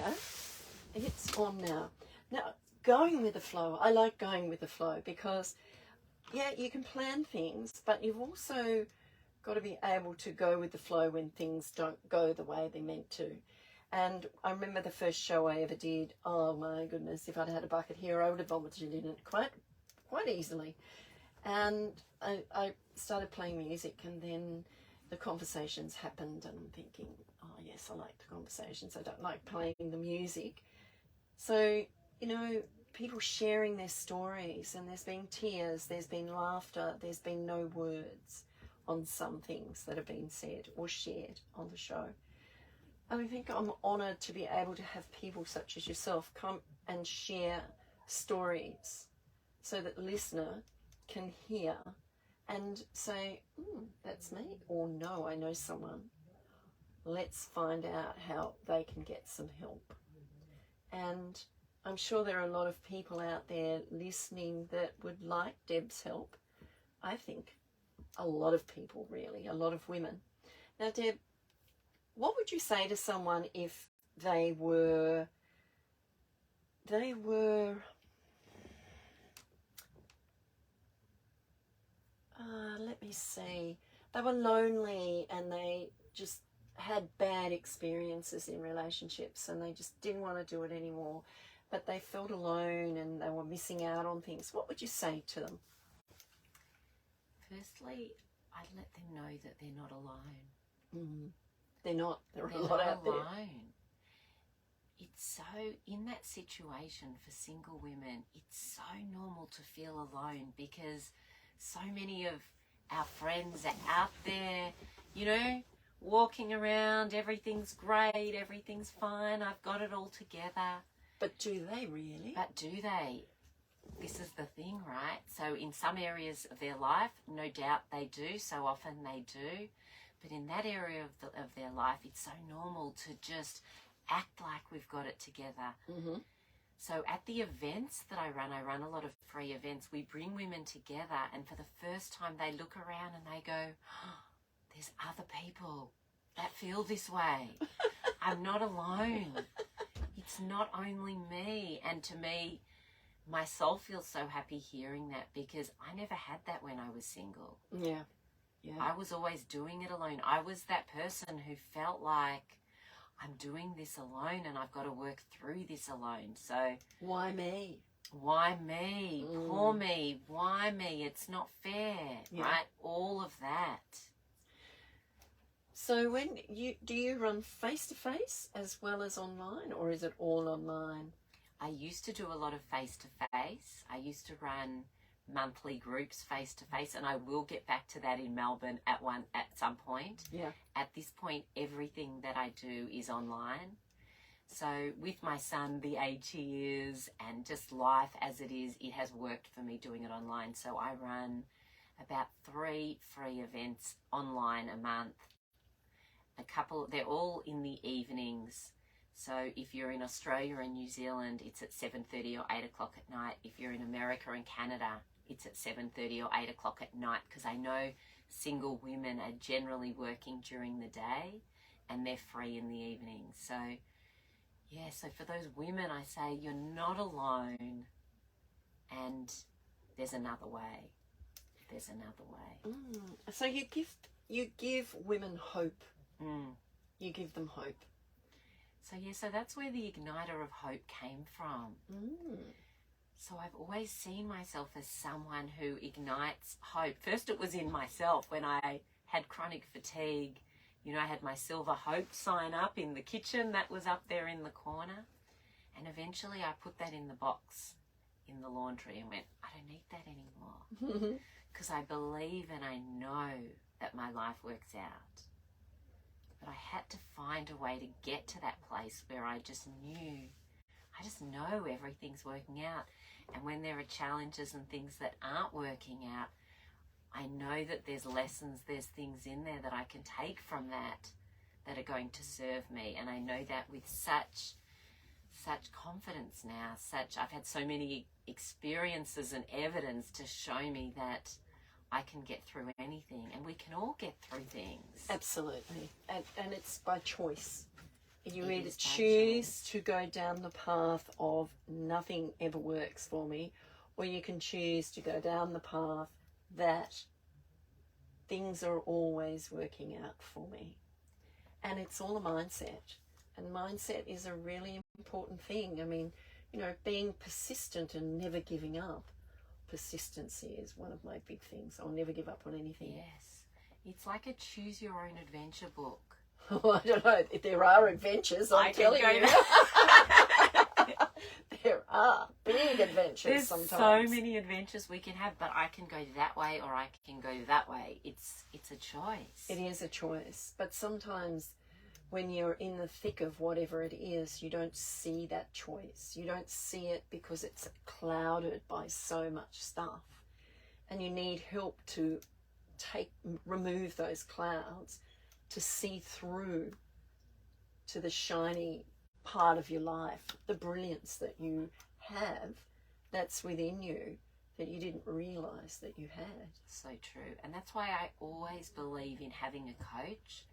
Yeah, it's on now. Now, going with the flow. I like going with the flow because, yeah, you can plan things, but you've also got to be able to go with the flow when things don't go the way they're meant to. And I remember the first show I ever did. Oh my goodness! If I'd had a bucket here, I would have vomited in it quite easily. And I started playing music, and then the conversations happened, and I'm thinking, oh yes, I like the conversations. I don't like playing the music. So, you know, people sharing their stories, and there's been tears, there's been laughter, there's been no words on some things that have been said or shared on the show. And I think I'm honoured to be able to have people such as yourself come and share stories so that the listener can hear and say, that's me, or no, I know someone. Let's find out how they can get some help. And I'm sure there are a lot of people out there listening that would like Deb's help. I think a lot of people, really, a lot of women. Now, Deb, what would you say to someone if they were let me see, they were lonely and they just had bad experiences in relationships and they just didn't want to do it anymore, but they felt alone and they were missing out on things? What would you say to them? Firstly, I'd let them know that they're not alone. Mm-hmm. They're not. There are a lot out there. It's so, in that situation for single women, it's so normal to feel alone because so many of our friends are out there, you know, walking around, everything's great, everything's fine, I've got it all together. But do they really? But do they? This is the thing, right? So in some areas of their life, no doubt they do, so often they do. But in that area of their life, it's so normal to just act like we've got it together. Mm-hmm. So at the events that I run a lot of free events, we bring women together, and for the first time they look around and they go, oh, there's other people that feel this way. I'm not alone. It's not only me. And to me, my soul feels so happy hearing that because I never had that when I was single. Yeah. Yeah. I was always doing it alone. I was that person who felt like I'm doing this alone and I've got to work through this alone. So why me? Why me? Poor me. Why me? It's not fair, right? All of that. So when do you run face-to-face as well as online, or is it all online? I used to do a lot of face-to-face. I used to run monthly groups face-to-face, and I will get back to that in Melbourne at some point. Yeah. At this point, everything that I do is online. So with my son, the age he is, and just life as it is, it has worked for me doing it online. So I run about 3 free events online a month. They're all in the evenings. So if you're in Australia and New Zealand, it's at 7:30 or 8 o'clock at night. If you're in America and Canada, it's at 7:30 or 8 o'clock at night, because I know single women are generally working during the day and they're free in the evening. So yeah, so for those women, I say you're not alone, and there's another way. There's another way. So you give women hope. Mm. You give them hope. So yeah, so that's where the igniter of hope came from. So I've always seen myself as someone who ignites hope. First it was in myself when I had chronic fatigue. You know, I had my silver hope sign up in the kitchen that was up there in the corner. And eventually I put that in the box in the laundry and went, I don't need that anymore. Because I believe and I know that my life works out. But I had to find a way to get to that place where I just know everything's working out. And when there are challenges and things that aren't working out, I know that there's lessons, there's things in there that I can take from that are going to serve me. And I know that with such confidence now. I've had so many experiences and evidence to show me that I can get through anything, and we can all get through things. Absolutely. And it's by choice. You either choose to go down the path of nothing ever works for me, or you can choose to go down the path that things are always working out for me. And it's all a mindset. And mindset is a really important thing. I mean, you know, being persistent and never giving up. Persistency is one of my big things. I'll never give up on anything. Yes. It's like a choose your own adventure book. I don't know. There are adventures, I'm telling you. There are big adventures. There's sometimes. So many adventures we can have, but I can go that way or I can go that way. It's a choice. It is a choice. But sometimes when you're in the thick of whatever it is, you don't see that choice. You don't see it because it's clouded by so much stuff. And you need help to remove those clouds, to see through to the shiny part of your life, the brilliance that you have that's within you that you didn't realize that you had. So true. And that's why I always believe in having a coach.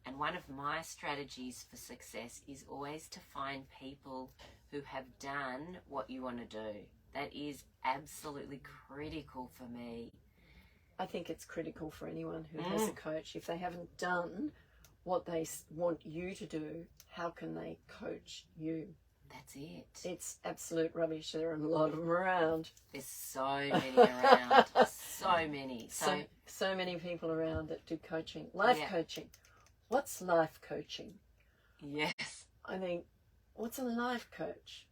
And one of my strategies for success is always to find people who have done what you want to do. That is absolutely critical for me. I think it's critical for anyone who has a coach. If they haven't done what they want you to do, how can they coach you? That's it. It's absolute rubbish. There are a lot of them around. There's so many around. So many. So many people around that do coaching. Life coaching. What's life coaching? Yes. I mean, what's a life coach?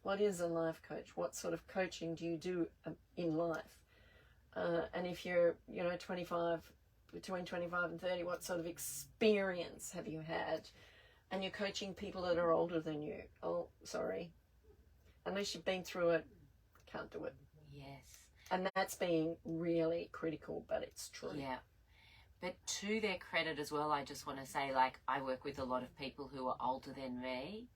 What is a life coach? What sort of coaching do you do in life? And if you're, you know, 25, between 25 and 30, what sort of experience have you had? And you're coaching people that are older than you. Oh, sorry. Unless you've been through it, can't do it. Yes. And that's being really critical, but it's true. Yeah. But to their credit as well, I just want to say, like, I work with a lot of people who are older than me,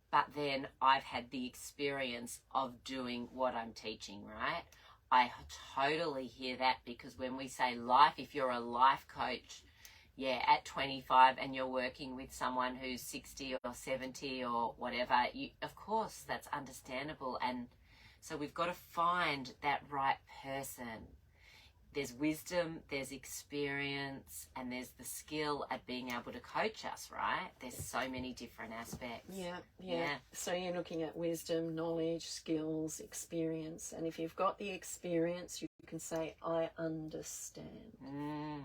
but then I've had the experience of doing what I'm teaching, right? I totally hear that, because when we say life, if you're a life coach, at 25 and you're working with someone who's 60 or 70 or whatever, of course, that's understandable. And so we've got to find that right person. There's wisdom, there's experience, and there's the skill at being able to coach us, right? There's so many different aspects. Yeah. So you're looking at wisdom, knowledge, skills, experience. And if you've got the experience, you can say, I understand.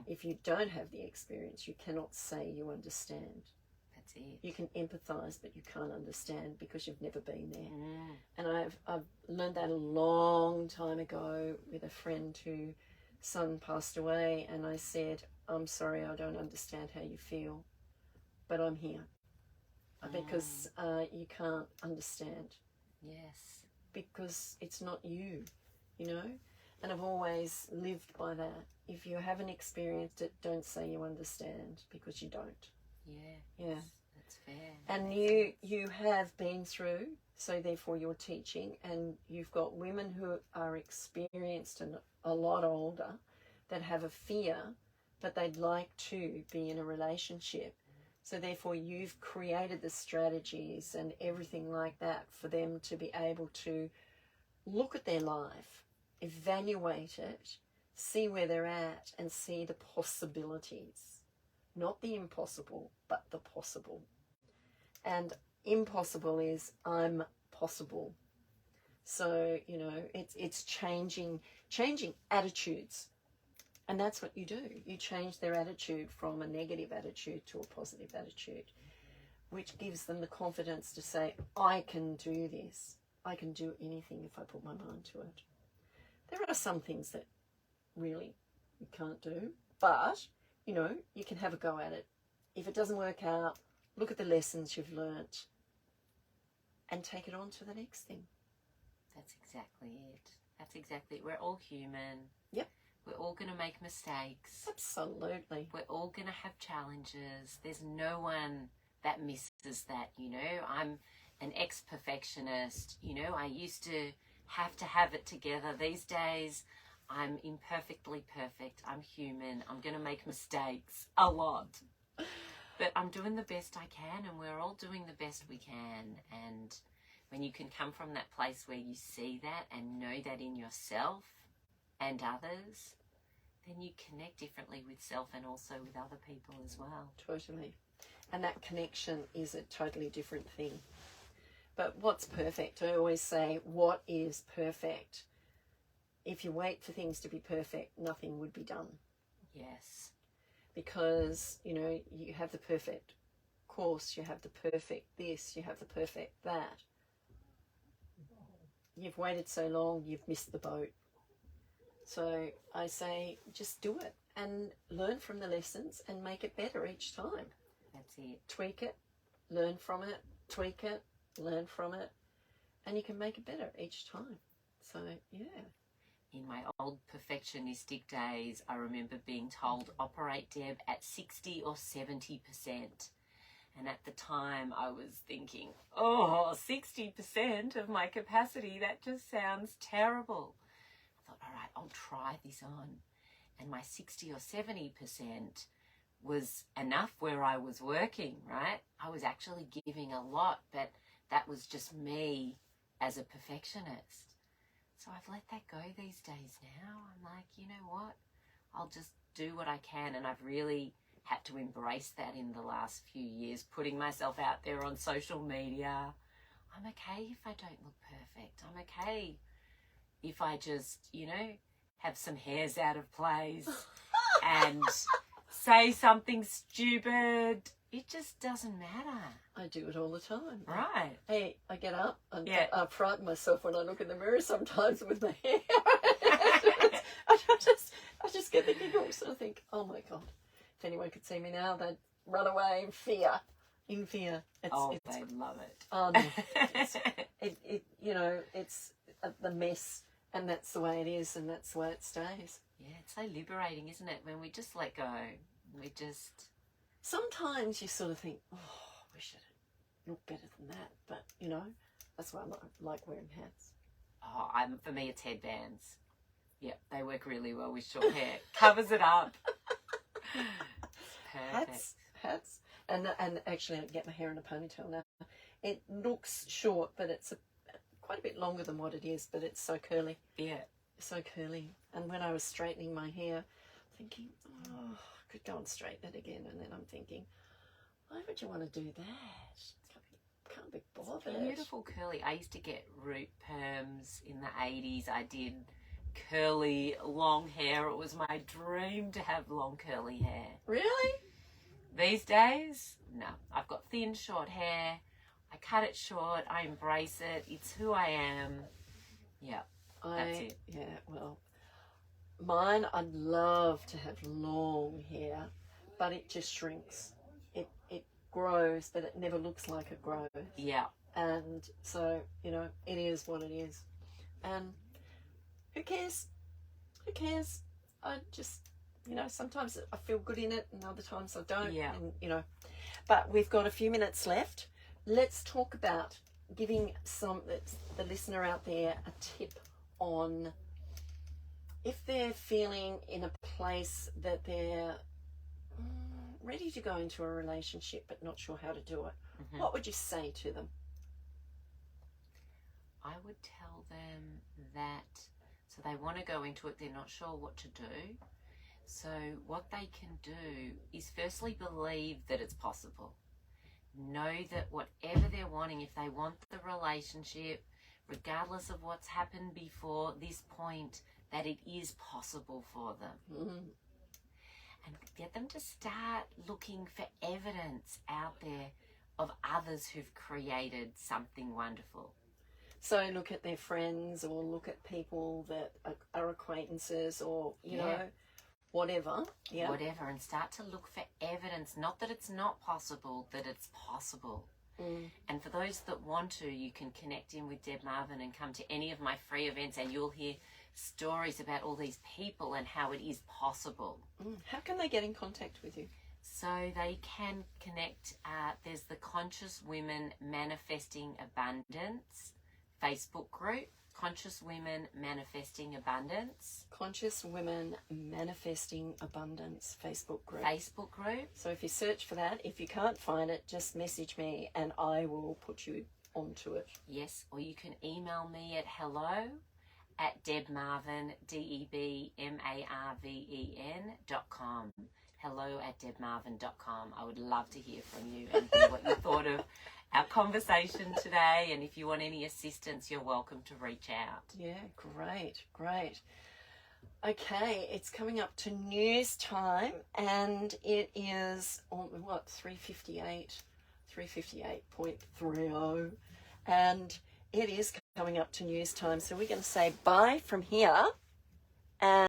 If you don't have the experience, you cannot say you understand. That's it. You can empathise, but you can't understand because you've never been there. And I've learned that a long time ago with a friend who son passed away, and I said, I'm sorry, I don't understand how you feel, but I'm here. Because you can't understand. Yes. Because it's not you, you know? And I've always lived by that. If you haven't experienced it, don't say you understand, because you don't. Yeah. That's fair. And you have been through, so therefore you're teaching, and you've got women who are experienced and a lot older that have a fear, but they'd like to be in a relationship. So therefore you've created the strategies and everything like that for them to be able to look at their life, evaluate it, see where they're at, and see the possibilities. Not the impossible, but the possible. And impossible is I'm possible. So, you know, it's changing attitudes. And that's what you do. You change their attitude from a negative attitude to a positive attitude, which gives them the confidence to say, I can do this. I can do anything if I put my mind to it. There are some things that really you can't do, but, you know, you can have a go at it. If it doesn't work out, look at the lessons you've learnt and take it on to the next thing. That's exactly it. That's exactly it. We're all human. Yep. We're all going to make mistakes. Absolutely. We're all going to have challenges. There's no one that misses that, you know. I'm an ex-perfectionist. You know, I used to have it together. These days, I'm imperfectly perfect. I'm human. I'm going to make mistakes a lot. But I'm doing the best I can, and we're all doing the best we can. And when you can come from that place where you see that and know that in yourself and others, then you connect differently with self and also with other people as well. Totally. And that connection is a totally different thing. But what's perfect? I always say, what is perfect? If you wait for things to be perfect, nothing would be done. Yes. Because, you know, you have the perfect course, you have the perfect this, you have the perfect that. You've waited so long, you've missed the boat. So I say, just do it and learn from the lessons and make it better each time. That's it. Tweak it, learn from it, tweak it, learn from it, and you can make it better each time. So, yeah. In my old perfectionistic days, I remember being told, operate, Deb, at 60 or 70%. And at the time, I was thinking, 60% of my capacity, that just sounds terrible. I thought, all right, I'll try this on. And my 60 or 70% was enough where I was working, right? I was actually giving a lot, but that was just me as a perfectionist. So I've let that go these days now. I'm like, you know what? I'll just do what I can. And I've really had to embrace that in the last few years, putting myself out there on social media. I'm okay if I don't look perfect. I'm okay if I just, you know, have some hairs out of place and say something stupid. It just doesn't matter. I do it all the time. Right. Hey, I get up and Yeah. I frighten myself when I look in the mirror sometimes with my hair. I just get the giggles and I think, oh my God, if anyone could see me now, they'd run away in fear. In fear. They'd love it. No, it you know, it's the mess, and that's the way it is, and that's the way it stays. Yeah, it's so liberating, isn't it? When we just let go, we just... Sometimes you sort of think, oh, I wish it looked better than that. But, you know, that's why I like wearing hats. Oh, for me, it's headbands. Yeah, they work really well with short hair. Covers it up. Perfect. Hats. And actually, I get my hair in a ponytail now. It looks short, but it's quite a bit longer than what it is, but it's so curly. Yeah. So curly. And when I was straightening my hair, thinking, oh, I could go and straighten it again. And then I'm thinking, why would you want to do that? Can't be bothered. It's beautiful curly. I used to get root perms in the 80s. I did curly, long hair. It was my dream to have long curly hair. Really? These days, no. I've got thin, short hair. I cut it short. I embrace it. It's who I am. Yeah, that's it. Yeah, well, mine, I'd love to have long hair, but it just shrinks. It grows, but it never looks like it grows. Yeah. And so, you know, it is what it is. And who cares? Who cares? I just, you know, sometimes I feel good in it and other times I don't. Yeah. And, you know, but we've got a few minutes left. Let's talk about giving the listener out there a tip on if they're feeling in a place that they're ready to go into a relationship but not sure how to do it. Mm-hmm. What would you say to them? I would tell them that, so they want to go into it, they're not sure what to do. So what they can do is firstly believe that it's possible. Know that whatever they're wanting, if they want the relationship, regardless of what's happened before this point, that it is possible for them. Mm-hmm. And get them to start looking for evidence out there of others who've created something wonderful. So look at their friends or look at people that are acquaintances or, you know, whatever. Yeah. Whatever, and start to look for evidence, not that it's not possible, that it's possible. Mm. And for those that want to, you can connect in with Deb Marvin and come to any of my free events and you'll hear stories about all these people and how it is possible. How can they get in contact with you? So they can connect. There's the Conscious Women Manifesting Abundance Facebook group. Conscious Women Manifesting Abundance. Conscious Women Manifesting Abundance Facebook group. Facebook group. So if you search for that, if you can't find it, just message me and I will put you onto it. Yes, or you can email me at hello@debmarvin, DebMarven.com. hello@debmarvin.com. I would love to hear from you and hear what you thought of our conversation today. And if you want any assistance, you're welcome to reach out. Yeah, great, great. Okay, it's coming up to news time, and it is on what, 358.30, and it is coming up to news time. So we're going to say bye from here, and